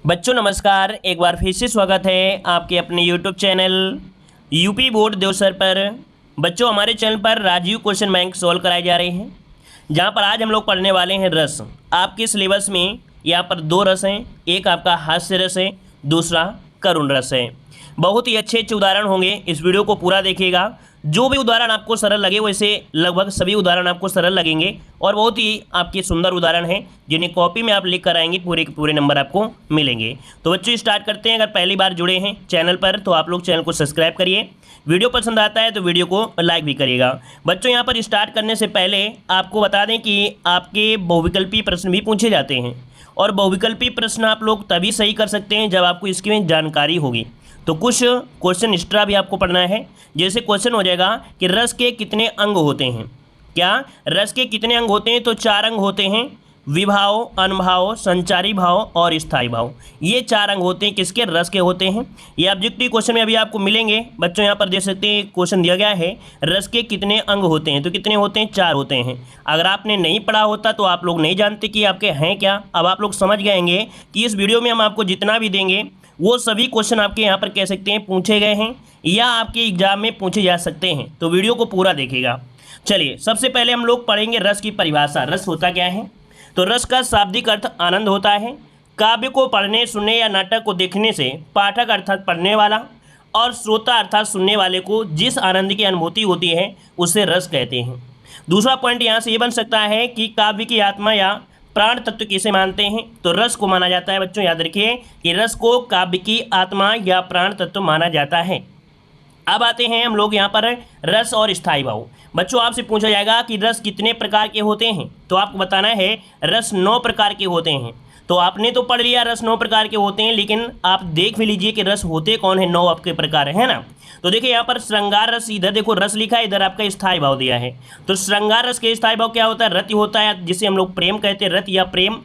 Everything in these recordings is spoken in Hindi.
बच्चों नमस्कार, एक बार फिर से स्वागत है आपके अपने यूट्यूब चैनल यूपी बोर्ड देवसर पर। बच्चों हमारे चैनल पर राजीव क्वेश्चन बैंक सॉल्व कराए जा रहे हैं, जहां पर आज हम लोग पढ़ने वाले हैं रस। आपके सिलेबस में यहाँ पर दो रस हैं, एक आपका हास्य रस है, दूसरा करुण रस है। बहुत ही अच्छे अच्छे उदाहरण होंगे, इस वीडियो को पूरा देखिएगा। जो भी उदाहरण आपको सरल लगे वैसे लगभग सभी उदाहरण आपको सरल लगेंगे और बहुत ही आपके सुंदर उदाहरण हैं जिन्हें कॉपी में आप लिख कर आएंगे, पूरे के पूरे नंबर आपको मिलेंगे। तो बच्चों स्टार्ट करते हैं। अगर पहली बार जुड़े हैं चैनल पर तो आप लोग चैनल को सब्सक्राइब करिए, वीडियो पसंद आता है तो वीडियो को लाइक भी करिएगा। बच्चों यहाँ पर स्टार्ट करने से पहले आपको बता दें कि आपके बहुविकल्पी प्रश्न भी पूछे जाते हैं और बहुविकल्पी प्रश्न आप लोग तभी सही कर सकते हैं जब आपको इसकी में जानकारी होगी। तो कुछ क्वेश्चन एक्स्ट्रा भी आपको पढ़ना है। जैसे क्वेश्चन हो जाएगा कि रस के कितने अंग होते हैं। क्या रस के कितने अंग होते हैं? तो 4 अंग होते हैं, विभाव, अनुभाव, संचारी भाव और स्थायी भाव। ये 4 अंग होते हैं किसके? रस के होते हैं। ये ऑब्जेक्टिव क्वेश्चन में अभी आपको मिलेंगे। बच्चों यहाँ पर देख सकते हैं क्वेश्चन दिया गया है, रस के कितने अंग होते हैं। तो कितने होते हैं? 4 होते हैं। अगर आपने नहीं पढ़ा होता तो आप लोग नहीं जानते कि आपके हैं क्या। अब आप लोग समझ जाएंगे कि इस वीडियो में हम आपको जितना भी देंगे वो सभी क्वेश्चन आपके यहाँ पर कह सकते हैं पूछे गए हैं या आपके एग्जाम में पूछे जा सकते हैं। तो वीडियो को पूरा देखिएगा। चलिए सबसे पहले हम लोग पढ़ेंगे रस की परिभाषा। रस होता क्या है? तो रस का शाब्दिक अर्थ आनंद होता है। काव्य को पढ़ने, सुनने या नाटक को देखने से पाठक अर्थात पढ़ने वाला और श्रोता अर्थात सुनने वाले को जिस आनंद की अनुभूति होती है उसे रस कहते हैं। दूसरा पॉइंट यहाँ से ये बन सकता है कि काव्य की आत्मा या प्राण तत्व किसे मानते हैं? तो रस को माना जाता है। बच्चों याद रखिए कि रस को काव्य की आत्मा या प्राण तत्व माना जाता है। अब आते हैं हम लोग यहाँ पर रस और स्थायी भाव। बच्चों आपसे पूछा जाएगा कि रस कितने प्रकार के होते हैं, तो आपको बताना है रस 9 प्रकार के होते हैं। तो आपने तो पढ़ लिया रस 9 प्रकार के होते हैं, लेकिन आप देख भी लीजिए कि रस होते कौन है। 9 आपके प्रकार है ना। तो देखिए यहाँ पर श्रृंगार रस, इधर देखो रस लिखा है, इधर आपका स्थायी भाव दिया है। तो श्रृंगार रस के स्थायी भाव क्या होता है? रति होता है, जिसे हम लोग प्रेम कहते हैं, रति या प्रेम।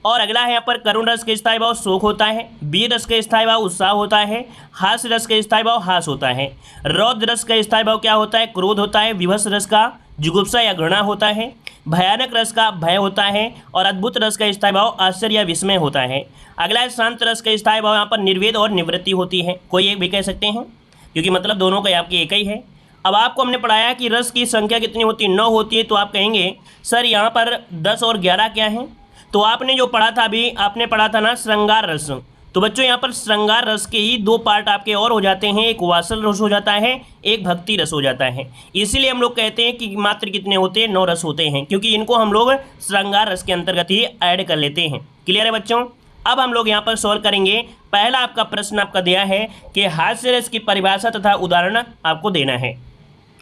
और अगला है यहाँ पर करुण रस के स्थायी भाव शोक होता है। वीर रस के स्थायी भाव उत्साह होता है। हास्य रस के स्थायी भाव हास होता है। रौद्र रस का स्थायी भाव क्या होता है? क्रोध होता है। विभत्स रस का जुगुप्सा या घृणा होता है। भयानक रस का भय होता है। और अद्भुत रस का स्थायी भाव आश्चर्य या विस्मय होता है। अगला है शांत रस का स्थायी भाव, यहाँ पर निर्वेद और निवृत्ति होती है। कोई एक भी कह सकते हैं क्योंकि मतलब दोनों का आपके एक ही है। अब आपको हमने पढ़ाया कि रस की संख्या कितनी होती है? 9 होती है। तो आप कहेंगे सर यहाँ पर 10 और 11 क्या है? तो आपने जो पढ़ा था अभी, आपने पढ़ा था ना श्रृंगार रस। तो बच्चों यहाँ पर श्रृंगार रस के ही 2 पार्ट आपके और हो जाते हैं, एक वात्सल रस हो जाता है, एक भक्ति रस हो जाता है। इसीलिए हम लोग कहते हैं कि मात्र कितने होते हैं? 9 रस होते हैं, क्योंकि इनको हम लोग श्रृंगार रस के अंतर्गत ही ऐड कर लेते हैं। क्लियर है बच्चों? अब हम लोग यहाँ पर सॉल्व करेंगे। पहला आपका प्रश्न आपका दिया है कि हास्य रस की परिभाषा तथा उदाहरण आपको देना है।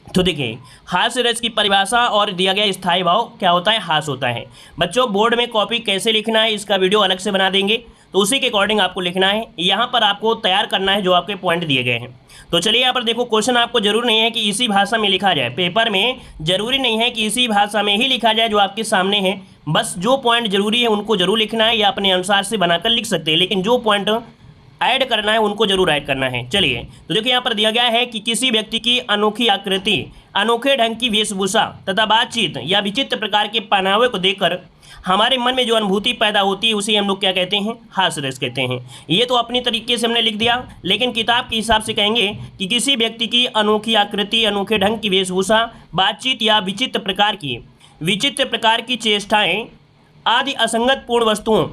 तो देखिए हास्य रस की परिभाषा और दिया गया स्थायी भाव क्या होता है? हास होता है। बच्चों बोर्ड में कॉपी कैसे लिखना है इसका वीडियो अलग से बना देंगे, तो उसी के अकॉर्डिंग आपको लिखना है। यहाँ पर आपको तैयार करना है जो आपके पॉइंट दिए गए हैं। तो चलिए यहाँ पर देखो, क्वेश्चन आपको जरूर नहीं है कि इसी भाषा में लिखा जाए। पेपर में जरूरी नहीं है कि इसी भाषा में ही लिखा जाए जो आपके सामने है। बस जो पॉइंट जरूरी है उनको जरूर लिखना है, या अपने अनुसार से बनाकर लिख सकते हैं, लेकिन जो पॉइंट ऐड करना है उनको जरूर ऐड करना है। चलिए तो देखिए यहाँ पर दिया गया है कि किसी व्यक्ति की अनोखी आकृति, अनोखे ढंग की वेशभूषा तथा बातचीत या विचित्र प्रकार के पहनावे को देखकर हमारे मन में जो अनुभूति पैदा होती है उसे हम लोग क्या कहते हैं? हास्य रस कहते हैं। ये तो अपनी तरीके से हमने लिख दिया, लेकिन किताब के हिसाब से कहेंगे कि किसी व्यक्ति की अनोखी आकृति, अनोखे ढंग की वेशभूषा, बातचीत या विचित्र प्रकार की चेष्टाएं आदि असंगत पूर्ण वस्तुओं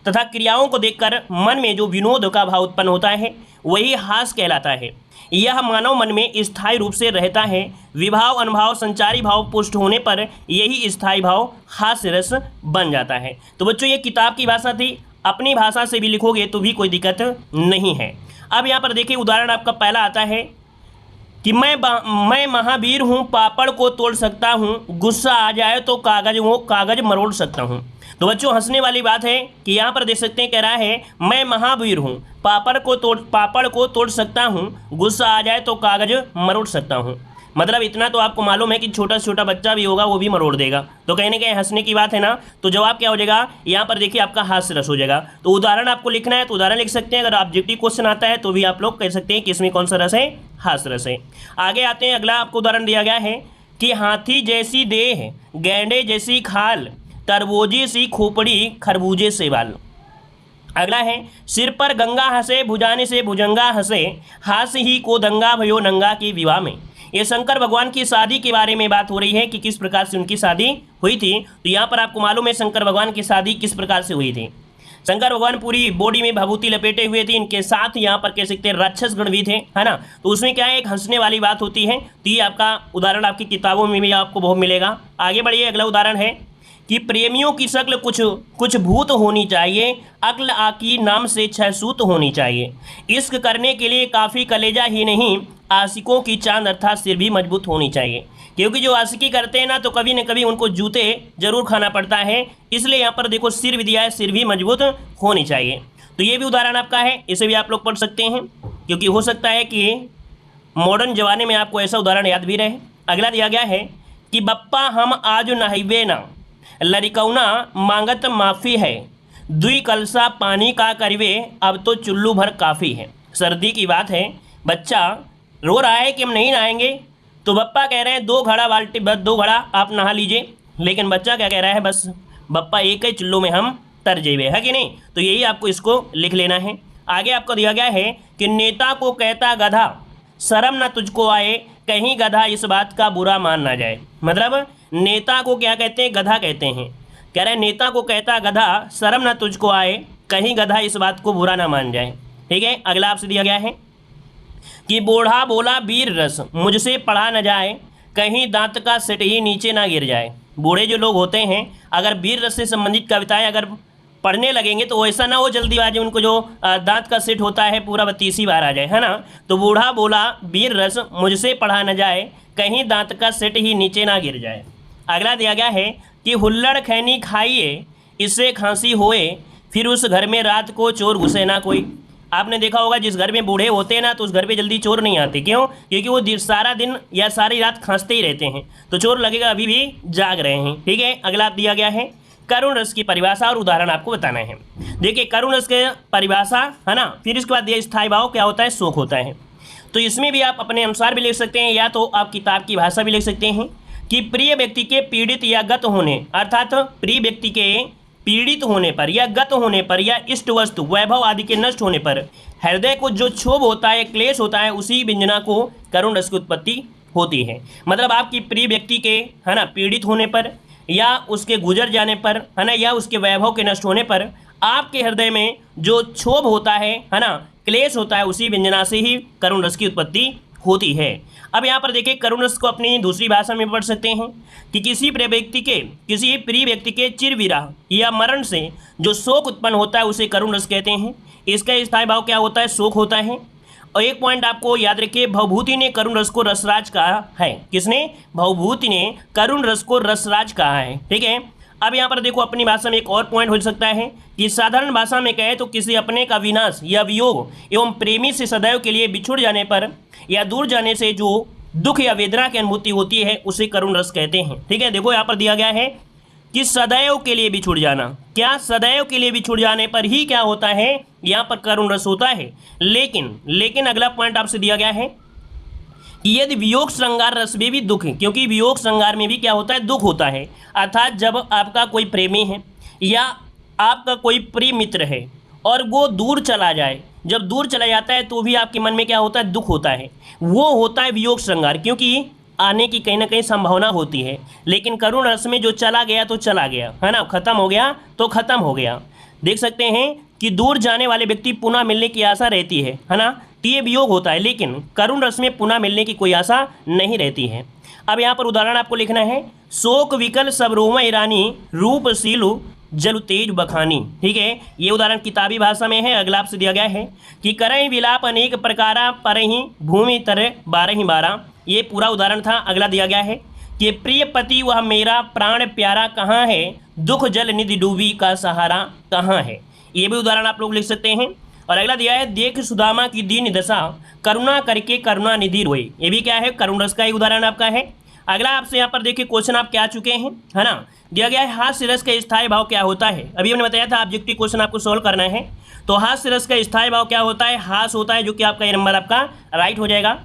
तथा क्रियाओं को देखकर मन में जो विनोद का भाव उत्पन्न होता है वही हास कहलाता है। यह मानव मन में स्थायी रूप से रहता है। विभाव, अनुभाव, संचारी भाव पुष्ट होने पर यही स्थायी भाव हास्य रस बन जाता है। तो बच्चों ये किताब की भाषा थी, अपनी भाषा से भी लिखोगे तो भी कोई दिक्कत नहीं है। अब यहाँ पर देखिए उदाहरण आपका पहला आता है कि मैं महावीर हूँ, पापड़ को तोड़ सकता हूँ, गुस्सा आ जाए तो कागज मरोड़ सकता हूँ। तो बच्चों हंसने वाली बात है कि यहाँ पर देख सकते हैं, कह रहा है मैं महावीर हूँ, पापड़ को तोड़ सकता हूँ, गुस्सा आ जाए तो कागज मरोड़ सकता हूँ। मतलब इतना तो आपको मालूम है कि छोटा से छोटा बच्चा भी होगा वो भी मरोड़ देगा। तो कहीं ना कहीं हंसने की बात है ना। तो जवाब क्या हो जाएगा? यहाँ पर देखिए आपका हास्य रस हो जाएगा। तो उदाहरण आपको लिखना है तो उदाहरण लिख सकते हैं। अगर ऑब्जेक्टिव क्वेश्चन आता है तो भी आप लोग कह सकते हैं कि इसमें कौन सा रस है? हास्य रस है। आगे आते हैं, अगला आपको उदाहरण दिया गया है कि हाथी जैसी देह, गैंडे जैसी खाल, तरबूजे सी खोपड़ी, खरबूजे से बाल। अगला है सिर पर गंगा हंसे भुजाने से भुजंगा हंसे हास्य ही को दंगा भयो नंगा के विवाह में। ये शंकर भगवान की शादी के बारे में बात हो रही है कि किस प्रकार से उनकी शादी हुई थी। तो यहाँ पर आपको मालूम है शंकर भगवान की शादी किस प्रकार से हुई थी। शंकर भगवान पूरी बॉडी में भभूति लपेटे हुए थे, इनके साथ यहाँ पर कह सकते हैं राक्षस गण भी थे, है ना। तो उसमें क्या है, एक हंसने वाली बात होती है। तो ये आपका उदाहरण आपकी किताबों में भी आपको बहुत मिलेगा। आगे बढ़िए, अगला उदाहरण है कि प्रेमियों की शक्ल कुछ भूत होनी चाहिए, अक्ल आकी नाम से 6 सूत होनी चाहिए। इश्क करने के लिए काफ़ी कलेजा ही नहीं, आशिकों की चांद अर्थात सिर भी मजबूत होनी चाहिए। क्योंकि जो आशिकी करते हैं ना, तो कभी न कभी उनको जूते जरूर खाना पड़ता है, इसलिए यहाँ पर देखो सिर भी दिया है, सिर भी मजबूत होनी चाहिए। तो ये भी उदाहरण आपका है, इसे भी आप लोग पढ़ सकते हैं, क्योंकि हो सकता है कि मॉडर्न जमाने में आपको ऐसा उदाहरण याद भी रहे। अगला दिया गया है कि बप्पा हम आज नहिबे ना, लड़कौना मांगत माफ़ी है, दुई कलसा पानी का करिवे, अब तो चुल्लू भर काफ़ी है। सर्दी की बात है, बच्चा रो रहा है कि हम नहीं नहाएंगे, तो बप्पा कह रहे हैं 2 घड़ा बाल्टी, बस 2 घड़ा आप नहा लीजिए। लेकिन बच्चा क्या कह रहा है, बस बप्पा एक ही चुल्लू में हम तर जेबे, है कि नहीं। तो यही आपको इसको लिख लेना है। आगे आपको दिया गया है कि नेता को कहता गधा, शर्म न तुझको आए, कहीं गधा इस बात का बुरा मान ना जाए। मतलब नेता को क्या कहते हैं, गधा कहते हैं। कह रहे हैं नेता को कहता गधा, शर्म न तुझको आए, कहीं गधा इस बात को बुरा ना मान जाए। ठीक है, अगला आपसे दिया गया है कि बूढ़ा बोला वीर रस, मुझसे पढ़ा न जाए, कहीं दांत का सेट ही नीचे ना गिर जाए। बूढ़े जो लोग होते हैं, अगर वीर रस से संबंधित कविताएं अगर पढ़ने लगेंगे तो ऐसा ना हो जल्दीबाजी उनको जो दांत का सेट होता है पूरा 32 बार आ जाए, है ना। तो बूढ़ा बोला वीर रस, मुझसे पढ़ा न जाए, कहीं दांत का सेट ही नीचे ना गिर जाए। अगला दिया गया है कि हुल्लड़ खैनी खाइए, इससे खांसी होए, फिर उस घर में रात को चोर घुसे ना कोई। आपने देखा होगा जिस घर में बूढ़े होते हैं ना, तो उस घर पे जल्दी चोर नहीं आते। क्यों? क्योंकि वो सारा दिन या सारी रात खांसते ही रहते हैं, तो चोर लगेगा अभी भी जाग रहे हैं। ठीक है, अगला आप दिया गया है करुण रस की परिभाषा और उदाहरण आपको बताना है। देखिए करुण रस की परिभाषा, है ना। फिर इसके बाद दिया स्थायी भाव क्या होता है, शोक होता है। तो इसमें भी आप अपने अनुसार भी लिख सकते हैं, या तो आप किताब की भाषा भी लिख सकते हैं कि प्रिय व्यक्ति के पीड़ित या गत होने, अर्थात प्रिय व्यक्ति के पीड़ित होने पर या गत होने पर या इष्ट वस्तु वैभव आदि के नष्ट होने पर हृदय को जो क्षोभ होता है, क्लेश होता है, उसी व्यंजना को करुण रस की उत्पत्ति होती है। मतलब आपकी प्रिय व्यक्ति के, है ना, पीड़ित होने पर या उसके गुजर जाने पर, है ना, या उसके वैभव के नष्ट होने पर आपके हृदय में जो क्षोभ होता है ना, क्लेश होता है, उसी व्यंजना से ही करुण रस की उत्पत्ति होती है। अब यहाँ पर देखिए करुण रस को अपनी दूसरी भाषा में पढ़ सकते हैं कि किसी प्रिय व्यक्ति के चिरविरह या मरण से जो शोक उत्पन्न होता है उसे करुण रस कहते हैं। इसका स्थायी भाव क्या होता है, शोक होता है। और एक पॉइंट आपको याद रखिए, भवभूति ने करुण रस को रसराज कहा है। किसने? भवभूति ने करुण रस को रसराज कहा है। ठीक है, अब यहाँ पर देखो अपनी भाषा में एक और पॉइंट हो सकता है कि साधारण भाषा में कहे तो किसी अपने का विनाश या वियोग एवं प्रेमी से सदैव के लिए बिछुड़ जाने पर या दूर जाने से जो दुख या वेदना की अनुभूति होती है उसे करुण रस कहते हैं। ठीक है, देखो यहाँ पर दिया गया है कि सदैव के लिए बिछुड़ जाना, क्या सदैव के लिए बिछुड़ जाने पर ही क्या होता है, यहाँ पर करुण रस होता है। लेकिन अगला पॉइंट आपसे दिया गया है कि यदि वियोग श्रृंगार रस में भी दुख है, क्योंकि वियोग श्रृंगार में भी क्या होता है, दुख होता है। अर्थात जब आपका कोई प्रेमी है या आपका कोई प्रिय मित्र है और वो दूर चला जाए, जब दूर चला जाता है तो भी आपके मन में क्या होता है, दुख होता है। वो होता है वियोग श्रृंगार, क्योंकि आने की कहीं ना कहीं संभावना होती है। लेकिन करुण रस में जो चला गया तो चला गया, है ना, खत्म हो गया तो खत्म हो गया। देख सकते हैं कि दूर जाने वाले व्यक्ति पुनः मिलने की आशा रहती है ना, तो ये वियोग होता है। लेकिन करुण रस में पुनः मिलने की कोई आशा नहीं रहती है। अब यहाँ पर उदाहरण आपको लिखना है, शोक विकल सब रोमा ईरानी, रूप सीलु जल तेज बखानी। ठीक है, ये उदाहरण किताबी भाषा में है। अगला आपसे दिया गया है कि करई विलाप अनेक प्रकारा, परहि भूमि तरह 12 ये पूरा उदाहरण था। अगला दिया गया है कि प्रिय पति वह मेरा प्राण प्यारा कहाँ है, दुख जल निधि डूबी का सहारा कहाँ है। ये भी उदाहरण आप लोग लिख सकते हैं। और अगला दिया है, देख सुदामा की दीन दशा, करुणा करके करुणा निधि रोए। ये भी क्या है, करुण रस का ही उदाहरण आपका है। अगला आपसे यहाँ पर देखिए क्वेश्चन आप क्या चुके हैं, है ना। दिया गया है हास्य रस का स्थायी भाव क्या होता है। अभी हमने बताया था ऑब्जेक्टिव क्वेश्चन आपको सोल्व करना है। तो हास्य रस का स्थायी भाव क्या होता है, हास होता है, जो कि आपका ये नंबर आपका राइट हो जाएगा।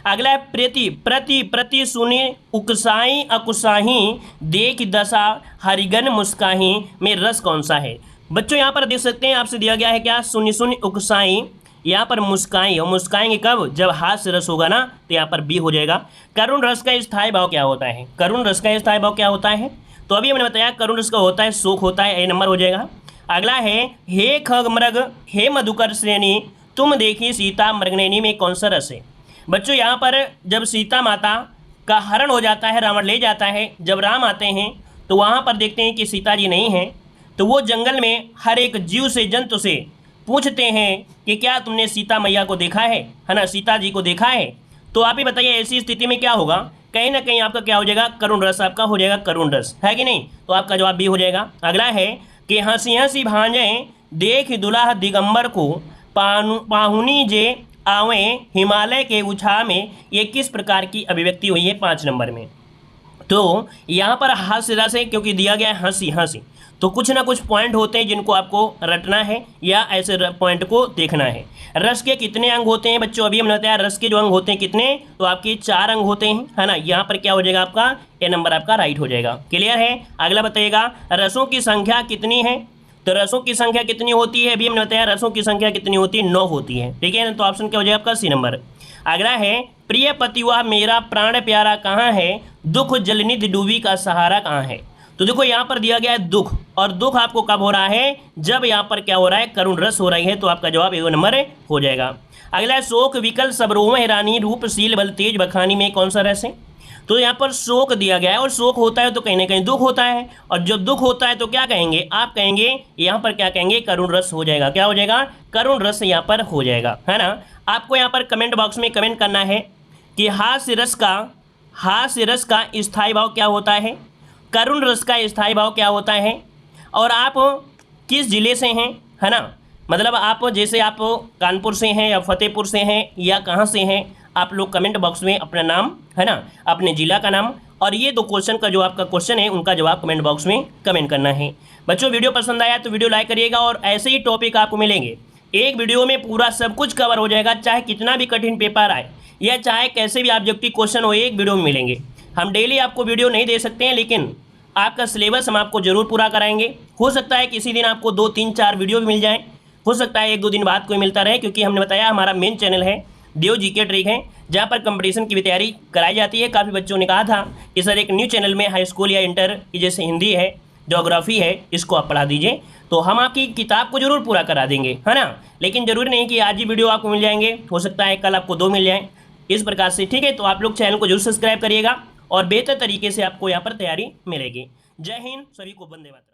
अगला है प्रति प्रति प्रति सुनी उकसाई अकुसाही, देख दशा हरिगन मुस्काही में रस कौन सा है। बच्चों यहाँ पर देख सकते हैं आपसे दिया गया है क्या, शून्य शून्य उकसाई, यहाँ पर मुस्काई, और मुस्काएंगे कब, जब हास्य रस होगा ना, तो यहाँ पर बी हो जाएगा। करुण रस का स्थायी भाव क्या होता है, करुण रस का स्थायी भाव क्या होता है, तो अभी हमने बताया करुण रस का होता है शोक होता है, ए नंबर हो जाएगा। अगला है हे खग मृग हे मधुकर श्रेणी तुम देखी सीता मृगनयनी में कौन सा रस है। बच्चों यहाँ पर जब सीता माता का हरण हो जाता है, रावण ले जाता है, जब राम आते हैं तो वहाँ पर देखते हैं कि सीता जी नहीं हैं, तो वो जंगल में हर एक जीव से जंतु से पूछते हैं कि क्या तुमने सीता मैया को देखा है ना, सीता जी को देखा है। तो आप ही बताइए ऐसी स्थिति में क्या होगा, कहीं ना कहीं आपका क्या हो जाएगा, करुण रस आपका हो जाएगा, करुण रस है कि नहीं, तो आपका जवाब भी हो जाएगा। अगला है कि हंसी हंसी भांजें देख दुल्हा दिगंबर को पाहुनी जे आवे हिमालय के उछा में, ये किस प्रकार की अभिव्यक्ति हुई है 5 नंबर में। तो यहाँ पर हास्य रस है क्योंकि दिया गया है हंसी हंसी, तो कुछ ना कुछ पॉइंट होते हैं जिनको आपको रटना है या ऐसे पॉइंट को देखना है। रस के कितने अंग होते हैं बच्चों, अभी हमने बताया रस के जो अंग होते हैं कितने, तो आपके 4 अंग होते हैं, है ना। यहाँ पर क्या हो जाएगा आपका, ए नंबर आपका राइट हो जाएगा। क्लियर है। अगला बताइएगा रसों की संख्या कितनी है, तो रसों की संख्या कितनी होती है, अभी हमने बताया रसों की संख्या कितनी होती है, 9 होती है, ठीक है। तो ऑप्शन क्या हो जाएगा आपका सी नंबर। अगला है प्रिय पति वह मेरा प्राण प्यारा कहाँ है, दुख जलनिधि डूबी का सहारा कहाँ है। तो देखो यहाँ पर दिया गया है दुख, और दुख आपको कब हो रहा है, जब यहाँ पर क्या हो रहा है, करुण रस हो रही है, तो आपका जवाब 1 नंबर हो जाएगा। अगला है शोक विकल सबरोह रानी रूपशील बल तेज बखानी में कौन सा रस है। तो यहाँ पर शोक दिया गया है, और शोक होता है तो कहीं ना कहीं दुख होता है, और जब दुख होता है तो क्या कहेंगे, आप कहेंगे यहाँ पर क्या कहेंगे, करुण रस हो जाएगा। क्या हो जाएगा, करुण रस यहाँ पर हो जाएगा, है ना। आपको यहाँ पर कमेंट बॉक्स में कमेंट करना है कि हास्य रस का स्थायी भाव क्या होता है, करुण रस का स्थायी भाव क्या होता है, और आप किस जिले से हैं, है ना। मतलब आप जैसे आप कानपुर से हैं या फतेहपुर से हैं या कहाँ से हैं, आप लोग कमेंट बॉक्स में अपना नाम, है ना, अपने ज़िला का नाम, और ये 2 क्वेश्चन का जो आपका क्वेश्चन है उनका जवाब कमेंट बॉक्स में कमेंट करना है। बच्चों वीडियो पसंद आया तो वीडियो लाइक करिएगा, और ऐसे ही टॉपिक आपको मिलेंगे, एक वीडियो में पूरा सब कुछ कवर हो जाएगा, चाहे कितना भी कठिन पेपर आए या चाहे कैसे भी ऑब्जेक्टिव क्वेश्चन हो, एक वीडियो में मिलेंगे। हम डेली आपको वीडियो नहीं दे सकते हैं, लेकिन आपका सिलेबस हम आपको जरूर पूरा कराएंगे। हो सकता है किसी दिन आपको 2, 3, 4 वीडियो भी मिल जाएं, हो सकता है 1-2 दिन बाद कोई मिलता रहे, क्योंकि हमने बताया हमारा मेन चैनल है देव जीके ट्रिक है, जहाँ पर कंपटीशन की भी तैयारी कराई जाती है। काफ़ी बच्चों ने कहा था कि सर एक न्यू चैनल में हाई स्कूल या इंटर की जैसे हिंदी है, ज्योग्राफी है, इसको आप पढ़ा दीजिए, तो हम आपकी किताब को जरूर पूरा करा देंगे, है ना। लेकिन जरूरी नहीं कि आज ही वीडियो आपको मिल जाएंगे, हो सकता है कल आपको 2 मिल जाएँ, इस प्रकार से, ठीक है। तो आप लोग चैनल को जरूर सब्सक्राइब करिएगा, और बेहतर तरीके से आपको यहाँ पर तैयारी मिलेगी। जय हिंद, सभी को वंदे मातरम।